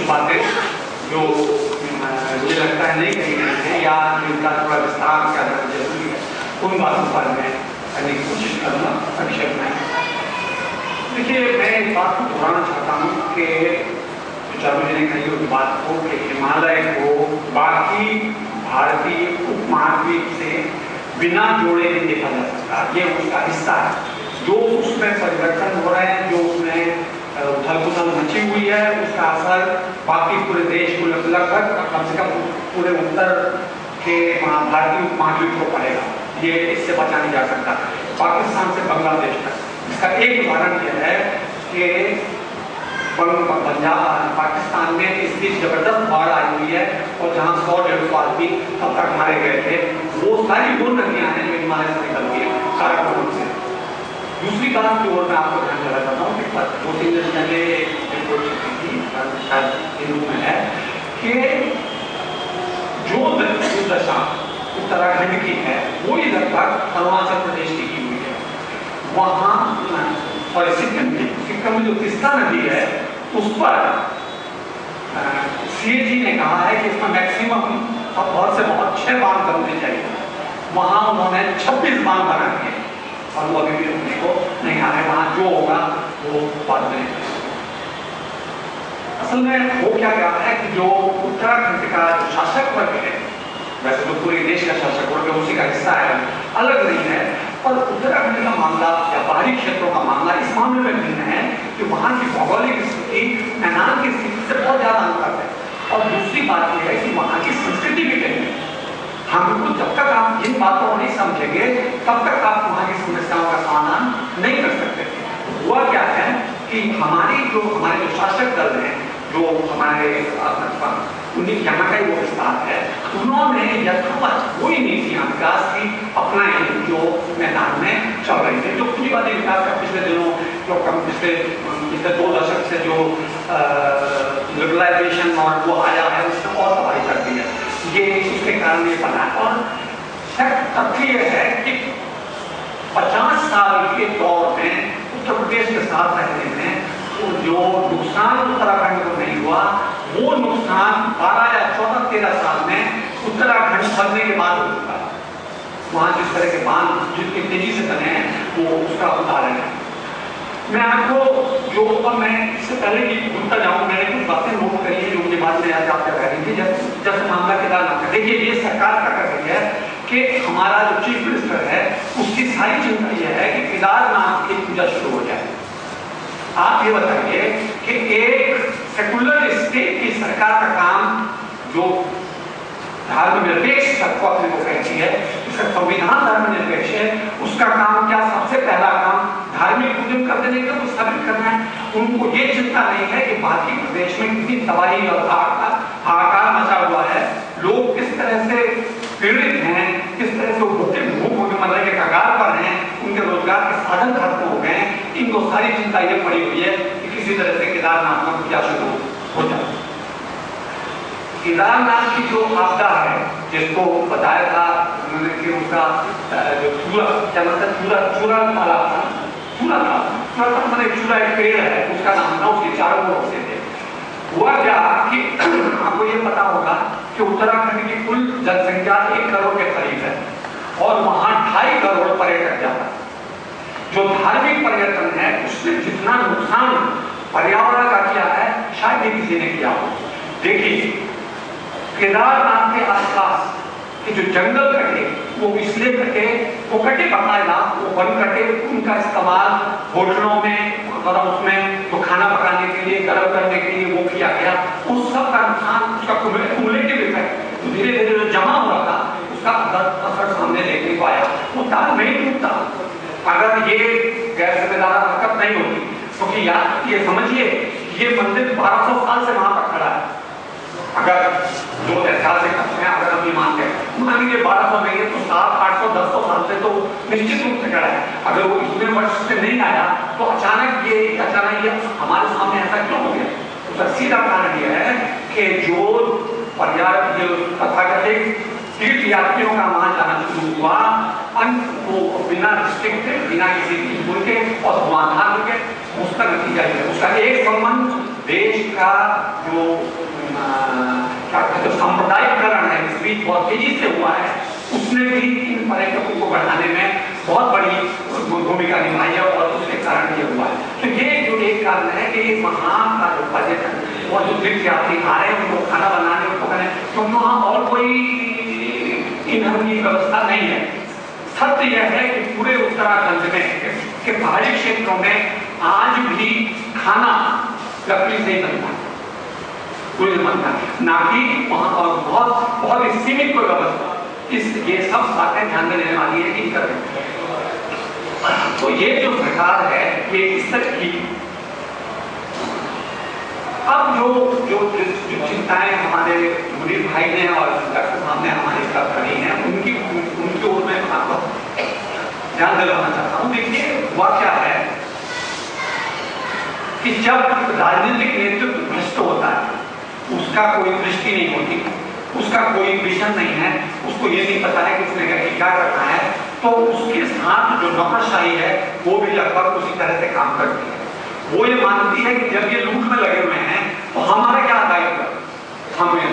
बातें जो मुझे लगता है नहीं कही गई है या जिनका थोड़ा विस्तार करना जरूरी है, उन बातों पर मैं करने की कोशिश करूँगा संक्षेप में। देखिए, मैं इस बात को दोहराना चाहता हूँ कि चारू जी ने कही उस बात को कि हिमालय को बाकी भारतीय उपमहाद्वीप से बिना जोड़े नहीं देखा जा सकता। ये उसका हिस्सा है। जो उसमें परिवर्तन हो रहे हैं, जो उसमें उथल-पुथल मची हुई है, उसका असर बाकी पूरे देश को लगभग कम से कम पूरे उत्तर के भारतीय उपमहाद्वीप को पड़ेगा। ये इससे बचा नहीं जा सकता। पाकिस्तान से बांग्लादेश तक इसका एक उदाहरण यह है कि पंजाब पाकिस्तान में इस बीच जबरदस्त बाढ़ आई हुई है और जहाँ 100-150 आदमी तब तक मारे गए थे, वो सारी वो नदियाँ हैं जो हिमालय से निकल गई काराकोरम से। दूसरी बात की ओर मैं आपको ध्यान देना चाहता हूँ कि 2-3 दिन पहले रिपोर्ट छपी थी, शायद हिंदू में है, कि जो दशा उत्तराखंड की है वो इधर तक अरुणाचल प्रदेश की हुई है। वहाँ सॉरी सिक्किम में जो तिस्ता नदी है उस पर CAG ने कहा है कि इसमें मैक्सिमम अब बहुत से बहुत 6 बांध बनने चाहिए। वहाँ उन्होंने 26 बांध बना दिए और वो अभी भी उन्हीं को नहीं आ रहे। वहाँ जो होगा वो बाद में। असल में वो क्या कहा है कि जो उत्तराखंड का जो शासक वर्ग है, वैसे तो पूरे देश का शासक वर्ग उसी का हिस्सा है, अलग नहीं है, पर उत्तराखंड का मामला या बाहरी क्षेत्रों का मामला इस मामले में भिन्न है कि वहाँ की भौगोलिक स्थिति मैदान की स्थिति से बहुत ज्यादा अंतर है। और दूसरी बात यह है कि वहाँ की संस्कृति भी भिन्न है। हमको जब तक आप इन बातों को नहीं समझेंगे तब तक आप वहाँ की समस्याओं का समाधान नहीं कर सकते। हुआ क्या है कि हमारे जो शासक दल हैं, जो हमारे उन्हीं यहाँ का ही वो विस्तार है, उन्होंने यथावत वही नीतियाँ विकास की अपनाई जो मैदान में चल रही थी। जो पूंजीवादी विकास का पिछले दिनों जो पिछले 2 दशक से जो लिबरलाइजेशन और वो आया है उसने और तबाही कर दी है। ये उसके कारण ये बना है। और तथ्य यह है कि 50 साल के दौर में उत्तर प्रदेश के साथ रहने में तो जो नुकसान उत्तराखंड को नहीं हुआ, वो नुकसान 12 या 14-13 साल में उत्तराखंड बनने के बाद हो चुका। वहाँ जिस तरह के बांध जितनी तेजी से बने हैं वो उसका उदाहरण है। मैं आपको जो मैं इससे पहले कि भूलता जाऊँ, मैंने कुछ बातें नोट करी है जो मुझे बाद में याद आपसे कह रही थी। जब मामला केदारनाथ का, देखिए ये सरकार का कर रही है कि हमारा जो चीफ मिनिस्टर है उसकी सारी चिंता यह है कि केदारनाथ की पूजा शुरू हो जाए। आप ये बताइए कि एक सेकुलर स्टेट की सरकार का काम जो धर्मनिरपेक्ष तत्व अपने को कहती है, इसका संविधान धर्मनिरपेक्ष है, उसका काम क्या सबसे पहला काम धार्मिक पूजन कर देने के लिए स्थापित करना है। उनको ये चिंता नहीं है कि बाकी प्रदेश में कितनी तबाही और हाहाकार मचा हुआ है, लोग किस तरह से पीड़ित हैं, किस तरह से भूख मरने के कगार पर हैं, उनके रोजगार के साधन खत्म हो गए। इनको सारी चिंता ये पड़ी हुई है कि किसी तरह से केदारनाथ में पूजा शुरू हो जाए। केदारनाथ की जो आपदा है जिसको बताया था उन्होंने कि उसका जो चूरा तालाब था, चूरा एक पेड़ है, उसका नाम था, उसके चारों ओर होते थे। हुआ क्या कि आपको ये पता होगा कि उत्तराखंड की कुल जनसंख्या 1 करोड़ के करीब है और वहां 2.5 करोड़ पर्यटक जाता है। जो धार्मिक पर्यटन है उसमें जितना नुकसान पर्यावरण का किया है शायद ही किसी ने किया हो। देखिए, केदारनाथ के आसपास के जो जंगल कटे वो इसलिए कटे, वो कटे बकायदा, वो वन कटे, उनका इस्तेमाल होटलों में और उसमें तो खाना पकाने के लिए, गर्म करने के लिए वो किया गया। उस सब का नुकसान, उसका कुमुलेटिव इफेक्ट धीरे धीरे जो जमा हो रहा था उसका असर सामने देखने को आया। वो ताल नहीं टूटता अगर ये गैर जिम्मेदार हरकत नहीं होती, क्योंकि याद ये समझिए ये मंदिर 1200 साल से वहां पर खड़ा है। अगर जो ऐतिहासिक तथ्य है, अगर हम ये मान लीजिए 1200 नहीं है तो 700-800-1000 साल से तो निश्चित रूप से खड़ा है। अगर वो इतने वर्ष से नहीं आया तो अचानक ये हमारे सामने ऐसा क्यों हो गया? उसका सीधा कारण यह है कि जो तथाकथित तीर्थ यात्रियों का वहां जाना शुरू हुआ, वो बिना रिस्ट्रिक्टेड, बिना किसी उनके और धुआंधार के, उसका नतीजा है। उसका एक संबंध देश का जो क्या कहते हैं सांप्रदायिकरण है इस बीच बहुत तेजी से हुआ है, उसने भी इन पर्यटकों को बढ़ाने में बहुत बड़ी भूमिका निभाई है और उसके कारण ये हुआ है। तो ये जो एक कारण है कि वहाँ का जो पर्यटन और जो तीर्थयात्री आ रहे हैं उनको खाना बनाने, उनको खाने, क्योंकि वहाँ और कोई ईंधन की व्यवस्था नहीं है। सत्य यह है कि पूरे उत्तराखंड में के पहाड़ी क्षेत्रों में आज भी खाना लकड़ी से ही बनता है, कोई नहीं बनता, ना कि वहाँ और बहुत बहुत सीमित कोई व्यवस्था। ये सब बातें ध्यान में लेने वाली है कि कर रहे हैं। तो ये जो सरकार है ये इस तरह की अब जो चिंताएं हमारे मुनीर भाई ने और डॉक्टर साहब ने हमारे साथ करी हैं उनकी ओर मैं आपको ध्यान दिलाना चाहता हूँ। देखिए हुआ क्या है कि जब राजनीतिक नेतृत्व भ्रष्ट होता है, उसका कोई दृष्टि नहीं होती, उसका कोई विजन नहीं है, उसको ये नहीं पता है कि उसने क्या करना है, तो उसके साथ जो नौकरशाही है वो भी लगभग उसी तरह से काम करती है। वो ये मानती है कि जब ये लूट में लगे हुए हैं तो हमारा क्या दायित्व, हमें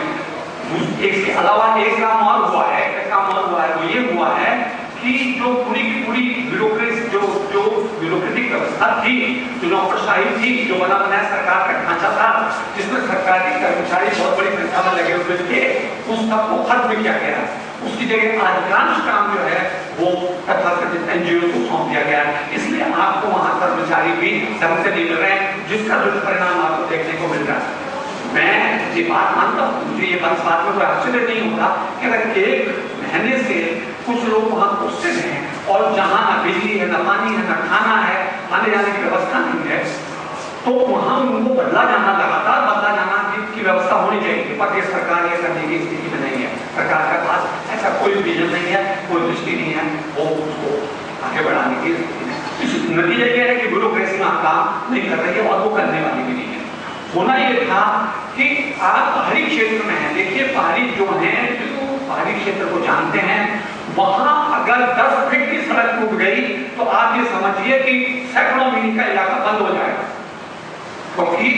इसके अलावा एक काम और हुआ है, वो ये हुआ है कि जो पूरी की पूरी ब्यूरोक्रेसी जो ब्यूरोक्रेटिक व्यवस्था थी, जो नौकरशाही थी, जो बना बनाया सरकार का ढांचा था, जिसमें सरकारी कर्मचारी बहुत बड़ी संख्या में लगे हुए थे, उस सबको खत्म किया गया। उसकी जगह अधिकांश काम जो है वो तथाकथित एनजीओ को सौंप दिया गया। इसलिए आपको वहां कर्मचारी भी ढंग से नहीं मिल रहे हैं, जिसका दुष्परिणाम आपको देखने को मिल रहा है। मैं ये बात मानता हूँ, मुझे ये बात में कोई आश्चर्य नहीं होता कि अगर एक महीने से कुछ लोग वहां पहुंचते हैं और जहां ना बिजली है, ना पानी है, ना खाना है, आने जाने की व्यवस्था नहीं है, तो वहां उनको बदला जाना, लगातार बदला जाना की व्यवस्था होनी चाहिए। पर ये सरकार ये करने की स्थिति में नहीं है। सरकार के पास ऐसा कोई विजन नहीं है, कोई दृष्टि नहीं है, वो उसको आगे बढ़ाने की स्थिति में। नतीजा ये है कि ब्यूरोक्रेसी में काम नहीं कर रही है और वो करने वाली भी नहीं है। होना ये था कि आप पहाड़ी क्षेत्र में हैं, देखिए पहाड़ी जो है, जो पहाड़ी क्षेत्र को जानते हैं, वहां अगर 10 फीट की सड़क टूट गई तो आप ये समझिए कि सैकड़ों मील का इलाका बंद हो जाएगा, क्योंकि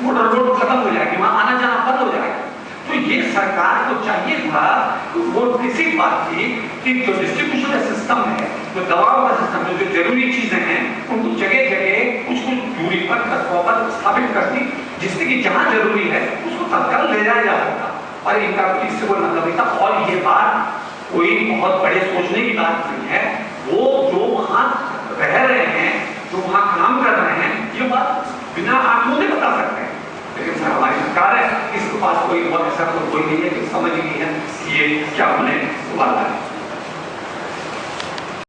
मोटर रोड खत्म हो जाएगी, वहां आना जाना बंद हो जाएगा। तो ये सरकार को चाहिए था कि वो किसी बात की कि जो डिस्ट्रीब्यूशन सिस्टम है, जो दवाओं का सिस्टम है, जो जरूरी चीजें हैं, उनको जगह जगह कुछ दूरी पर कस्बों पर स्थापित कर दी, जिससे कि जहां जरूरी है उसको तत्काल ले जाया जा सकता। और इनका इससे कोई मतलब नहीं था। और ये बात कोई बहुत बड़े सोचने की बात नहीं है, वो जो वहां रह रहे हैं, जो वहां काम कर रहे हैं, ये बात बिना आंखों से बता सकते हैं। लेकिन सर हमारी सरकार है, इसके पास कोई बहुत ऐसा कोई नहीं है कि समझ नहीं है कि ये क्या होने वाला है।